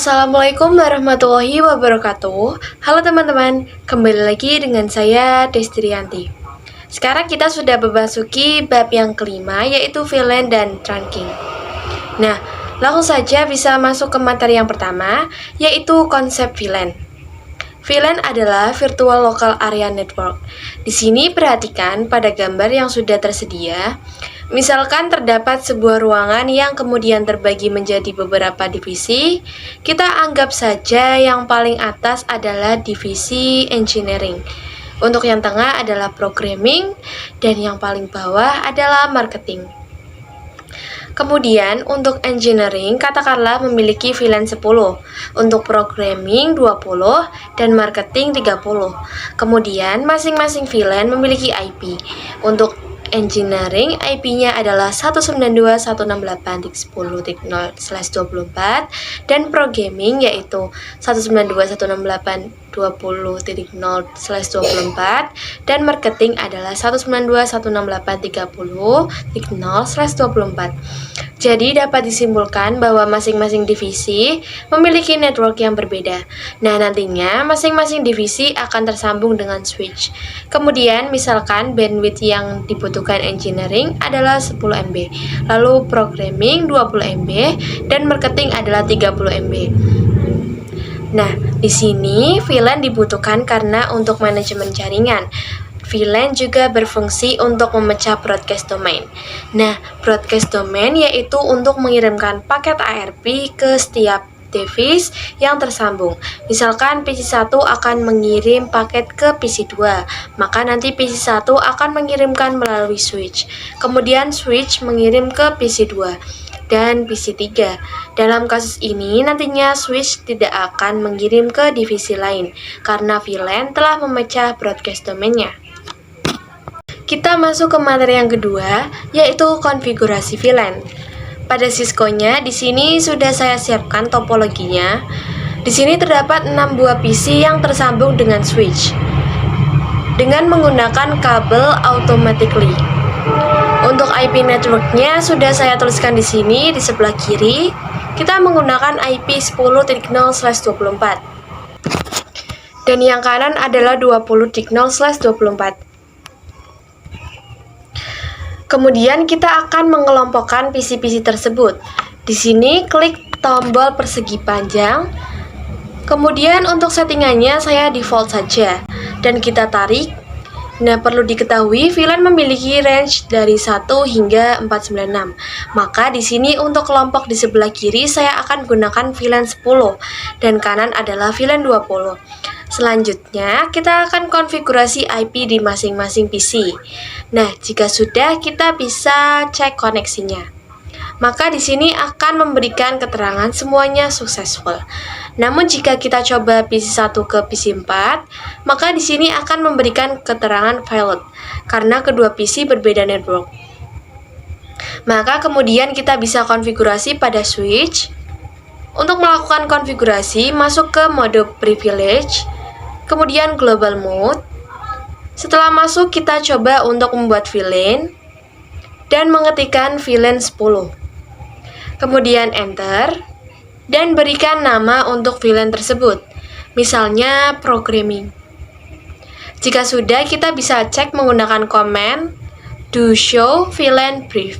Assalamualaikum warahmatullahi wabarakatuh. Halo teman-teman, kembali lagi dengan saya Destrianti. Sekarang kita sudah memasuki bab yang kelima, yaitu VLAN dan trunking. Nah, langsung saja bisa masuk ke materi yang pertama, yaitu konsep VLAN. VLAN adalah Virtual Local Area Network. Di sini perhatikan pada gambar yang sudah tersedia. Misalkan terdapat sebuah ruangan yang kemudian terbagi menjadi beberapa divisi, kita anggap saja yang paling atas adalah divisi engineering. Untuk yang tengah adalah programming, dan yang paling bawah adalah marketing. Kemudian untuk engineering katakanlah memiliki VLAN 10, untuk programming 20, dan marketing 30. Kemudian masing-masing VLAN memiliki IP. Untuk engineering IP-nya adalah 192.168.10.0/24 dan programming yaitu 192.168.20.0/24 dan marketing adalah 192.168.30.0/24. Jadi dapat disimpulkan bahwa masing-masing divisi memiliki network yang berbeda. Nah, nantinya masing-masing divisi akan tersambung dengan switch. Kemudian misalkan bandwidth yang dibutuhkan engineering adalah 10 MB, lalu programming 20 MB, dan marketing adalah 30 MB. Nah, di sini VLAN dibutuhkan karena untuk manajemen jaringan. VLAN juga berfungsi untuk memecah broadcast domain. Nah, broadcast domain yaitu untuk mengirimkan paket ARP ke setiap device yang tersambung. Misalkan PC1 akan mengirim paket ke PC2, maka nanti PC1 akan mengirimkan melalui switch. Kemudian switch mengirim ke PC2 dan PC3. Dalam kasus ini nantinya switch tidak akan mengirim ke divisi lain karena VLAN telah memecah broadcast domainnya. Kita masuk ke materi yang kedua, yaitu konfigurasi VLAN. Pada Cisco-nya, di sini sudah saya siapkan topologinya. Di sini terdapat 6 buah PC yang tersambung dengan switch dengan menggunakan kabel automatically. Untuk IP network-nya sudah saya tuliskan di sini di sebelah kiri. Kita menggunakan IP 10.0/24. Dan yang kanan adalah 20.0/24. Kemudian kita akan mengelompokkan PC-PC tersebut. Di sini klik tombol persegi panjang. Kemudian untuk settingannya saya default saja dan kita tarik. Nah, perlu diketahui VLAN memiliki range dari 1 hingga 496. Maka di sini untuk kelompok di sebelah kiri saya akan gunakan VLAN 10 dan kanan adalah VLAN 20. Selanjutnya, kita akan konfigurasi IP di masing-masing PC. Nah, jika sudah, kita bisa cek koneksinya. Maka di sini akan memberikan keterangan semuanya successful. Namun jika kita coba PC1 ke PC4, maka di sini akan memberikan keterangan failed karena kedua PC berbeda network. Maka kemudian kita bisa konfigurasi pada switch. Untuk melakukan konfigurasi, masuk ke mode privilege, kemudian global mode. Setelah masuk, kita coba untuk membuat VLAN dan mengetikkan VLAN 10. Kemudian enter dan berikan nama untuk VLAN tersebut, misalnya programming. Jika sudah, kita bisa cek menggunakan command do show VLAN brief.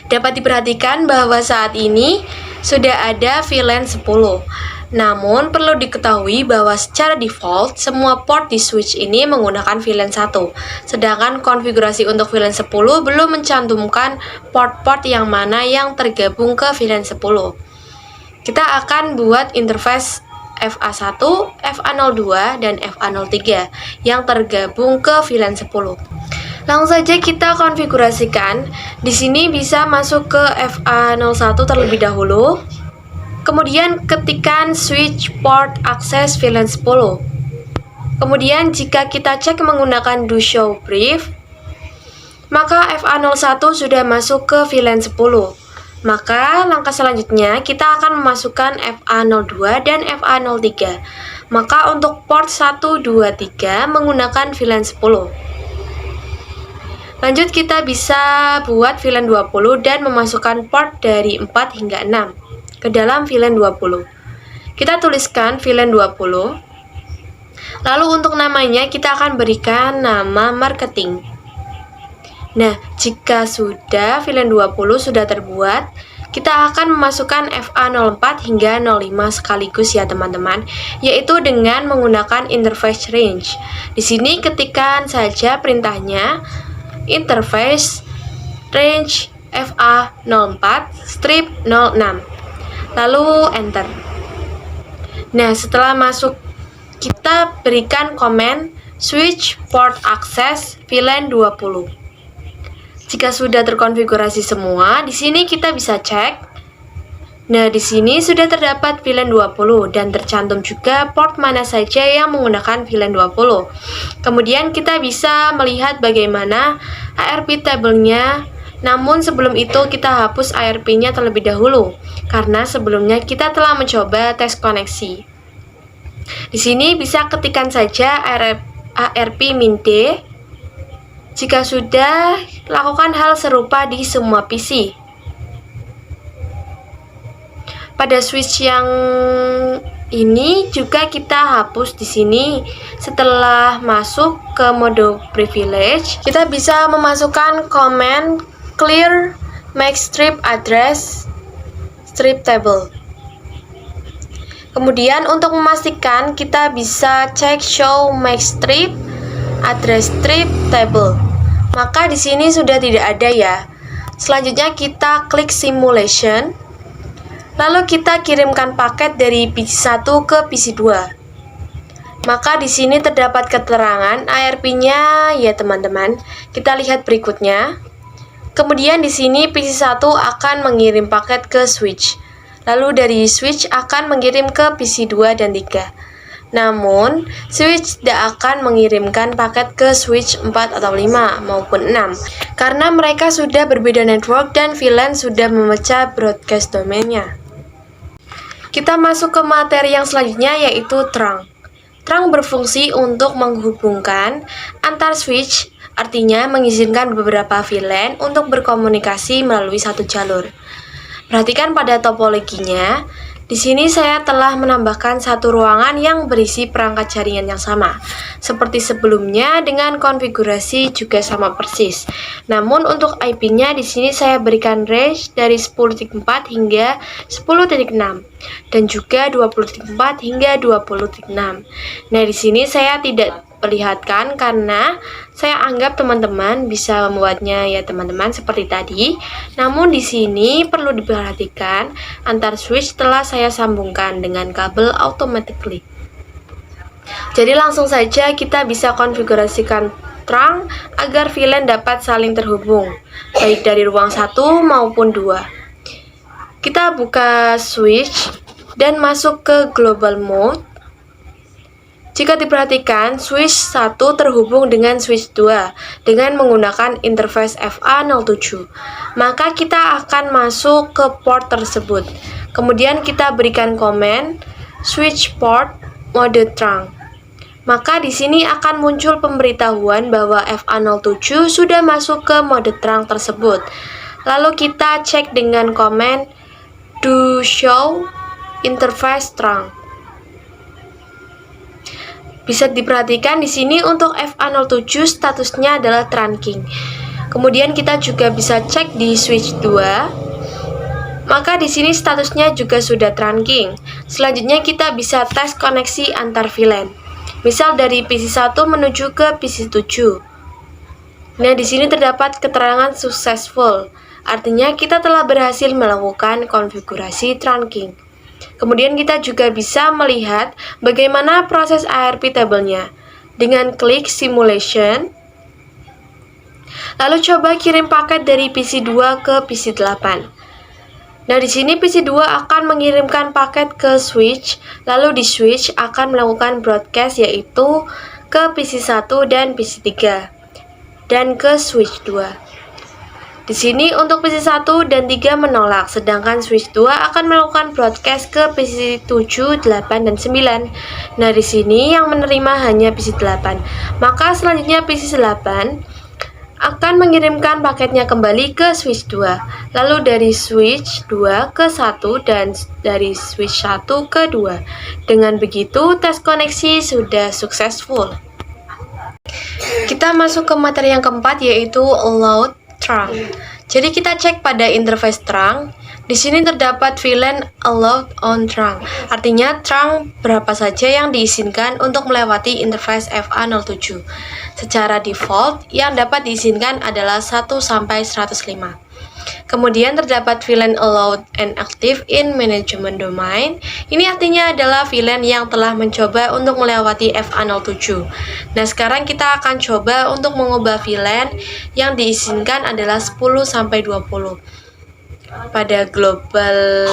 Dapat diperhatikan bahwa saat ini sudah ada VLAN 10. Namun perlu diketahui bahwa secara default semua port di switch ini menggunakan VLAN 1. Sedangkan konfigurasi untuk VLAN 10 belum mencantumkan port-port yang mana yang tergabung ke VLAN 10. Kita akan buat interface FA1, FA02, dan FA03 yang tergabung ke VLAN 10. Langsung saja kita konfigurasikan. Di sini bisa masuk ke FA01 terlebih dahulu. Kemudian ketikkan switch port access VLAN 10. Kemudian jika kita cek menggunakan do show brief, maka FA01 sudah masuk ke VLAN 10. Maka langkah selanjutnya kita akan memasukkan FA02 dan FA03. Maka untuk port 1, 2, 3 menggunakan VLAN 10. Lanjut kita bisa buat VLAN 20 dan memasukkan port dari 4 hingga 6. ke dalam VLAN 20. Kita tuliskan VLAN 20. Lalu untuk namanya kita akan berikan nama marketing. Nah, jika sudah VLAN 20 sudah terbuat, kita akan memasukkan FA04 hingga 05 sekaligus ya teman-teman, yaitu dengan menggunakan interface range. Di sini ketikkan saja perintahnya interface range FA04 strip 06, lalu enter. Nah, setelah masuk kita berikan komen switch port access VLAN 20. Jika sudah terkonfigurasi semua, di sini kita bisa cek. Nah, di sini sudah terdapat VLAN 20 dan tercantum juga port mana saja yang menggunakan VLAN 20. Kemudian kita bisa melihat bagaimana ARP table-nya. Namun sebelum itu kita hapus ARP-nya terlebih dahulu karena sebelumnya kita telah mencoba tes koneksi. Di sini bisa ketikkan saja ARP-D. Jika sudah, lakukan hal serupa di semua PC. Pada switch yang ini juga kita hapus di sini. Setelah masuk ke mode privilege, kita bisa memasukkan command clear make strip address strip table. Kemudian untuk memastikan kita bisa cek show make strip address strip table. Maka di sini sudah tidak ada ya. Selanjutnya kita klik simulation. Lalu kita kirimkan paket dari PC1 ke PC2. Maka di sini terdapat keterangan ARP-nya ya teman-teman. Kita lihat berikutnya. Kemudian di sini PC1 akan mengirim paket ke switch. Lalu dari switch akan mengirim ke PC2 dan 3. Namun, switch tidak akan mengirimkan paket ke switch 4 atau 5 maupun 6 karena mereka sudah berbeda network dan VLAN sudah memecah broadcast domainnya. Kita masuk ke materi yang selanjutnya yaitu trunk. Trunk berfungsi untuk menghubungkan antar switch, artinya mengizinkan beberapa VLAN untuk berkomunikasi melalui satu jalur. Perhatikan pada topologinya. Di sini saya telah menambahkan satu ruangan yang berisi perangkat jaringan yang sama. Seperti sebelumnya dengan konfigurasi juga sama persis. Namun untuk IP-nya di sini saya berikan range dari 10.4 hingga 10.6 dan juga 20.4 hingga 20.6. Nah, di sini saya tidak perlihatkan karena saya anggap teman-teman bisa membuatnya ya teman-teman seperti tadi. Namun di sini perlu diperhatikan antar switch telah saya sambungkan dengan kabel automatically. Jadi langsung saja kita bisa konfigurasikan trunk agar VLAN dapat saling terhubung baik dari ruang 1 maupun 2. Kita buka switch dan masuk ke global mode. Jika diperhatikan, switch 1 terhubung dengan switch 2 dengan menggunakan interface FA07. Maka kita akan masuk ke port tersebut. Kemudian kita berikan komen switch port mode trunk. Maka di sini akan muncul pemberitahuan bahwa FA07 sudah masuk ke mode trunk tersebut. Lalu kita cek dengan komen do show interface trunk. Bisa diperhatikan di sini untuk FA07 statusnya adalah trunking. Kemudian kita juga bisa cek di switch 2. Maka di sini statusnya juga sudah trunking. Selanjutnya kita bisa tes koneksi antar VLAN. Misal dari PC1 menuju ke PC7. Nah, di sini terdapat keterangan successful. Artinya kita telah berhasil melakukan konfigurasi trunking. Kemudian kita juga bisa melihat bagaimana proses ARP table-nya dengan klik simulation. Lalu coba kirim paket dari PC2 ke PC8. Nah, di sini PC2 akan mengirimkan paket ke switch, lalu di switch akan melakukan broadcast yaitu ke PC1 dan PC3 dan ke switch 2. Di sini untuk PC1 dan 3 menolak, sedangkan switch 2 akan melakukan broadcast ke PC7, 8, dan 9. Nah, di sini yang menerima hanya PC8. Maka selanjutnya PC8 akan mengirimkan paketnya kembali ke switch 2, lalu dari switch 2 ke 1 dan dari switch 1 ke 2. Dengan begitu, tes koneksi sudah successful. Kita masuk ke materi yang keempat, yaitu load trunk. Jadi kita cek pada interface trunk. Di sini terdapat VLAN allowed on trunk. Artinya trunk berapa saja yang diizinkan untuk melewati interface FA07. Secara default, yang dapat diizinkan adalah 1 sampai 105. Kemudian terdapat VLAN allowed and active in management domain. Ini artinya adalah VLAN yang telah mencoba untuk melewati FA07. Nah, sekarang kita akan coba untuk mengubah VLAN yang diizinkan adalah 10 sampai 20. Pada global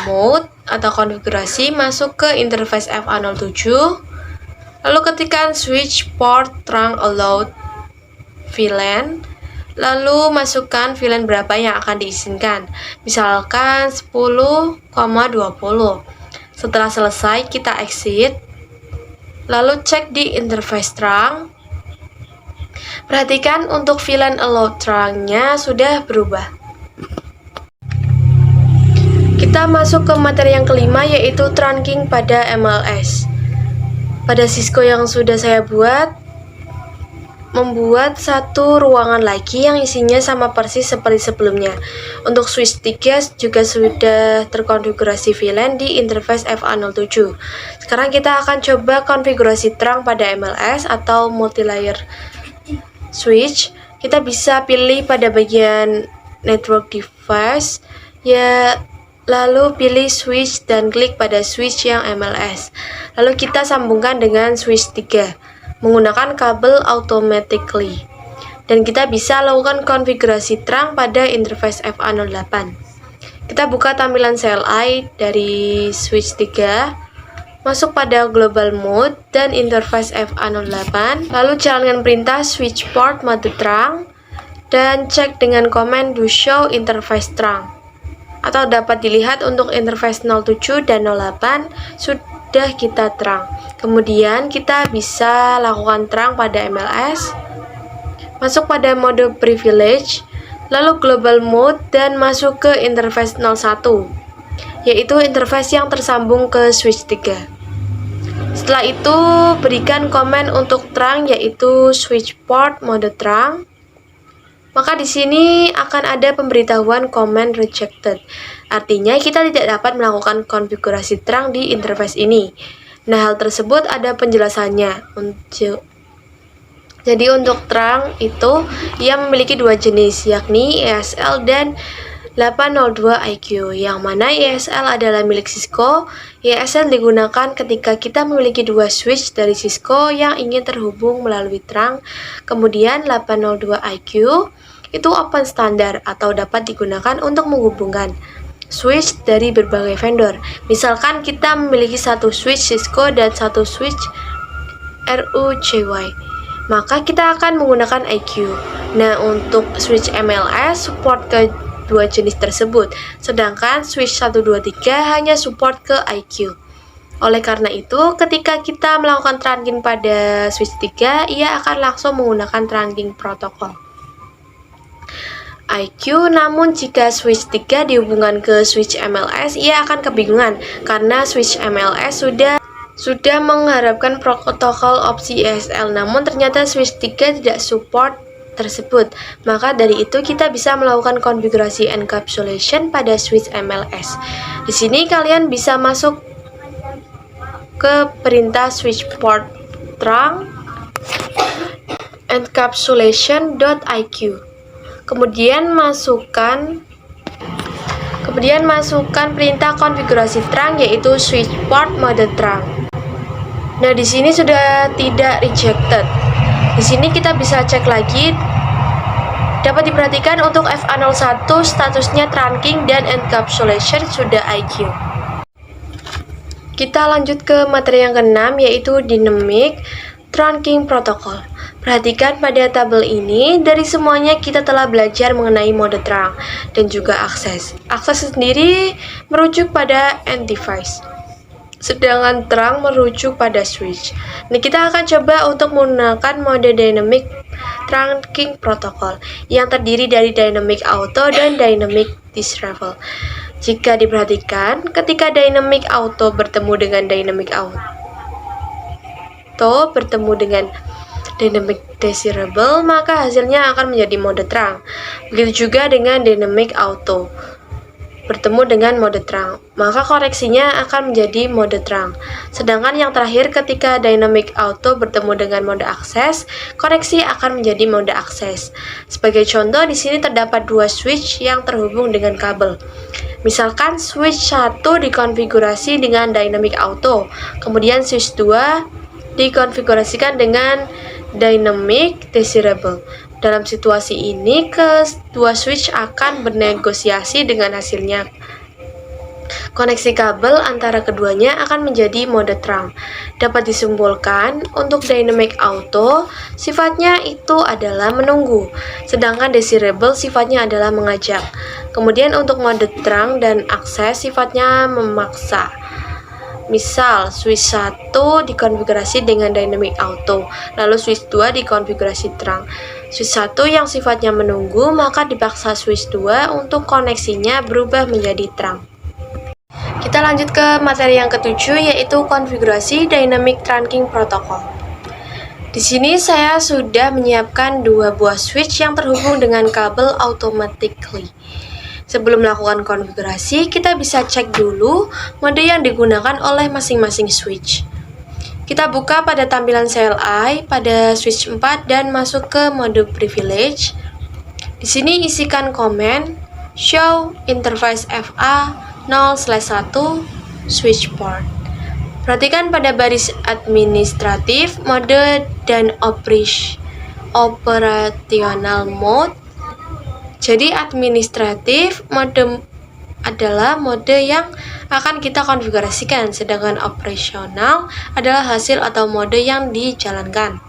mode atau konfigurasi, masuk ke interface FA07, lalu ketikkan switch port trunk allowed VLAN, lalu masukkan VLAN berapa yang akan diizinkan, misalkan 10,20. Setelah selesai, kita exit, lalu cek di interface trunk. Perhatikan untuk VLAN allowed trunk-nya sudah berubah. Kita masuk ke materi yang kelima, yaitu trunking pada MLS. Pada Cisco yang sudah saya buat, membuat satu ruangan lagi yang isinya sama persis seperti sebelumnya. Untuk switch 3 juga sudah terkonfigurasi VLAN di interface FA07. Sekarang kita akan coba konfigurasi trunk pada MLS atau multi-layer switch. Kita bisa pilih pada bagian network device, lalu pilih switch dan klik pada switch yang MLS. Lalu kita sambungkan dengan switch 3 menggunakan kabel automatically. Dan kita bisa lakukan konfigurasi trunk pada interface FA08. Kita buka tampilan CLI dari switch 3, masuk pada global mode dan interface FA08, lalu jalankan perintah switch port mode trunk dan cek dengan komen do show interface trunk. Atau dapat dilihat untuk interface 07 dan 08 sudah kita trunk. Kemudian kita bisa lakukan trunk pada MLS, masuk pada mode privilege, lalu global mode dan masuk ke interface 01, yaitu interface yang tersambung ke switch 3. Setelah itu berikan komen untuk trunk, yaitu switch port mode trunk. Maka di sini akan ada pemberitahuan comment rejected. Artinya kita tidak dapat melakukan konfigurasi trunk di interface ini. Nah, hal tersebut ada penjelasannya. Jadi untuk trunk itu ia memiliki dua jenis, yakni ESL dan 802IQ, yang mana ESL adalah milik Cisco. ESL digunakan ketika kita memiliki dua switch dari Cisco yang ingin terhubung melalui trunk. Kemudian 802IQ itu open standar atau dapat digunakan untuk menghubungkan switch dari berbagai vendor. Misalkan kita memiliki satu switch Cisco dan satu switch RUCY, maka kita akan menggunakan IQ. Nah, untuk switch MLS support ke dua jenis tersebut, sedangkan switch 123 hanya support ke IQ. Oleh karena itu, ketika kita melakukan trunking pada switch 3, ia akan langsung menggunakan trunking protokol IQ. Namun jika switch 3 dihubungkan ke switch MLS, ia akan kebingungan karena switch MLS sudah mengharapkan protokol opsi ESL, namun ternyata switch 3 tidak support tersebut. Maka dari itu kita bisa melakukan konfigurasi encapsulation pada switch MLS. Di sini kalian bisa masuk ke perintah switch port trunk encapsulation.iq. Kemudian masukkan perintah konfigurasi trunk, yaitu switch port mode trunk. Nah, di sini sudah tidak rejected. Di sini kita bisa cek lagi. Dapat diperhatikan untuk FA01 statusnya trunking dan encapsulation sudah IQ. Kita lanjut ke materi yang keenam, yaitu dynamic trunking protocol. Perhatikan pada tabel ini, dari semuanya kita telah belajar mengenai mode trunk dan juga akses. Akses sendiri merujuk pada end device. sedangkan terang merujuk pada switch. Nah, kita akan coba untuk menggunakan mode Dynamic Trunking Protocol yang terdiri dari Dynamic Auto dan Dynamic Disable. Jika diperhatikan, ketika Dynamic Auto bertemu dengan Dynamic Dynamic Disable, maka hasilnya akan menjadi mode terang. Begitu juga dengan Dynamic Auto bertemu dengan mode terang, maka koreksinya akan menjadi mode terang. Sedangkan yang terakhir, ketika Dynamic Auto bertemu dengan mode akses, koreksi akan menjadi mode akses. Sebagai contoh, di sini terdapat dua switch yang terhubung dengan kabel. Misalkan switch 1 dikonfigurasi dengan Dynamic Auto, kemudian switch 2 dikonfigurasikan dengan Dynamic Disable. Dalam situasi ini, kedua switch akan bernegosiasi dengan hasilnya. Koneksi kabel antara keduanya akan menjadi mode terang. Dapat disimpulkan, untuk Dynamic Auto, sifatnya itu adalah menunggu, sedangkan Disable sifatnya adalah mengajak. Kemudian untuk mode terang dan akses sifatnya memaksa. Misal, switch 1 dikonfigurasi dengan Dynamic Auto, lalu switch 2 dikonfigurasi terang. Switch 1 yang sifatnya menunggu, maka dipaksa switch 2 untuk koneksinya berubah menjadi terang. Kita lanjut ke materi yang ketujuh, yaitu konfigurasi Dynamic Trunking Protocol. Di sini saya sudah menyiapkan dua buah switch yang terhubung dengan kabel automatically. Sebelum melakukan konfigurasi, kita bisa cek dulu mode yang digunakan oleh masing-masing switch. Kita buka pada tampilan CLI pada switch 4 dan masuk ke mode privilege. Di sini isikan komen show interface FA 0/1 switch port. Perhatikan pada baris administratif, mode dan operational mode. Jadi administratif mode adalah mode yang akan kita konfigurasikan, sedangkan operasional adalah hasil atau mode yang dijalankan.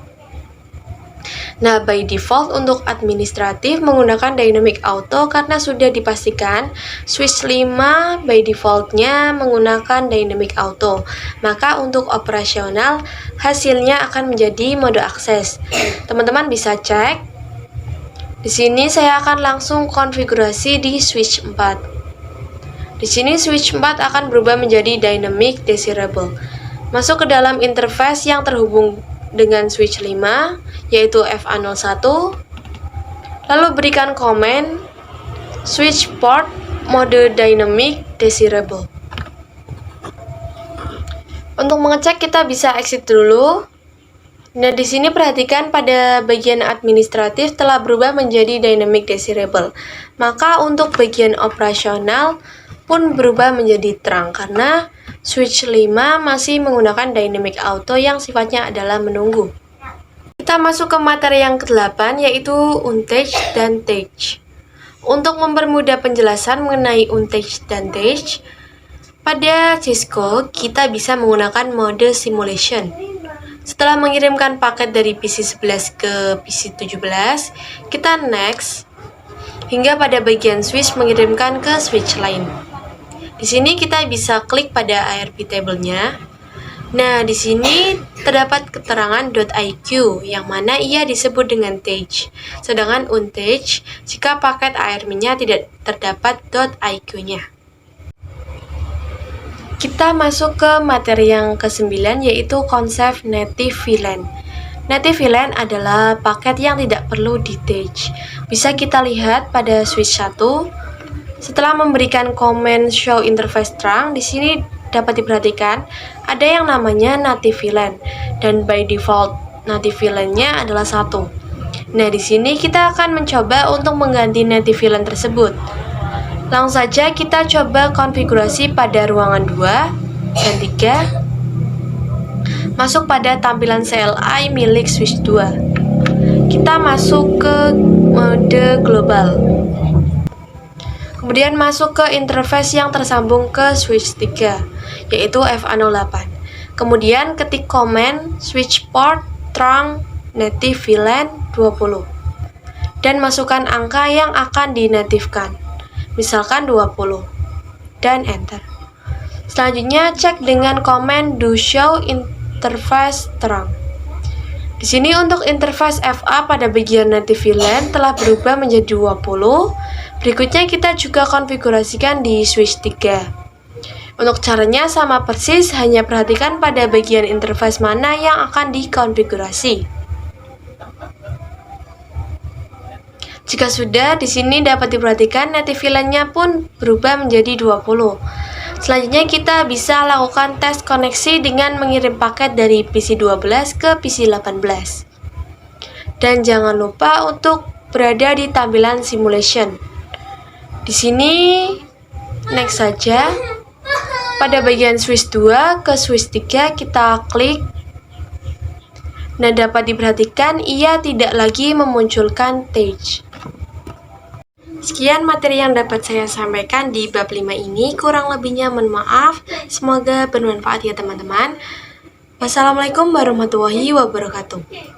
Nah, by default untuk administratif menggunakan Dynamic Auto karena sudah dipastikan switch 5 by defaultnya menggunakan Dynamic Auto. Maka untuk operasional hasilnya akan menjadi mode akses. Teman-teman bisa cek. Di sini saya akan langsung konfigurasi di switch 4. Di sini switch 4 akan berubah menjadi Dynamic Disable. Masuk ke dalam interface yang terhubung dengan switch 5, yaitu FA01. Lalu berikan komen switch port mode Dynamic Disable. Untuk mengecek kita bisa exit dulu. Nah, di sini perhatikan pada bagian administratif telah berubah menjadi Dynamic Disable. Maka untuk bagian operasional pun berubah menjadi terang karena switch 5 masih menggunakan Dynamic Auto yang sifatnya adalah menunggu. Kita masuk ke materi yang ke-8, yaitu Untage dan Tage. Untuk mempermudah penjelasan mengenai Untage dan Tage, pada Cisco kita bisa menggunakan mode simulation. Setelah mengirimkan paket dari PC 11 ke PC 17, kita next hingga pada bagian switch mengirimkan ke switch lain. Di sini kita bisa klik pada ARP table-nya. Nah, di sini terdapat keterangan .iq yang mana ia disebut dengan Tage. Sedangkan Untage jika paket ARP-nya tidak terdapat .iq-nya. Kita masuk ke materi yang ke-9, yaitu konsep Native VLAN. Native VLAN adalah paket yang tidak perlu di-Tage. Bisa kita lihat pada switch 1. Setelah memberikan komen show interface terang, di sini dapat diperhatikan ada yang namanya Native VLAN dan by default Native VLAN-nya adalah 1. Nah, di sini kita akan mencoba untuk mengganti Native VLAN tersebut. Langsung saja kita coba konfigurasi pada ruangan 2 dan 3. Masuk pada tampilan CLI milik switch 2. Kita masuk ke mode global. Kemudian masuk ke interface yang tersambung ke switch 3, yaitu FA08. Kemudian ketik komen switch port trunk native VLAN 20 dan masukkan angka yang akan dinatifkan. Misalkan 20 dan enter. Selanjutnya cek dengan komen do show interface terang. Di sini untuk interface FA pada bagian native VLAN telah berubah menjadi 20. Berikutnya kita juga konfigurasikan di switch 3. Untuk caranya sama persis, hanya perhatikan pada bagian interface mana yang akan dikonfigurasi. Jika sudah, di sini dapat diperhatikan native VLAN-nya pun berubah menjadi 20. Selanjutnya kita bisa lakukan tes koneksi dengan mengirim paket dari PC 12 ke PC 18. Dan jangan lupa untuk berada di tampilan simulation. Di sini next saja. Pada bagian switch 2 ke switch 3 kita klik. Nah, dapat diperhatikan ia tidak lagi memunculkan TAGE. Sekian materi yang dapat saya sampaikan di bab 5 ini. Kurang lebihnya mohon maaf. Semoga bermanfaat ya teman-teman. Wassalamualaikum warahmatullahi wabarakatuh.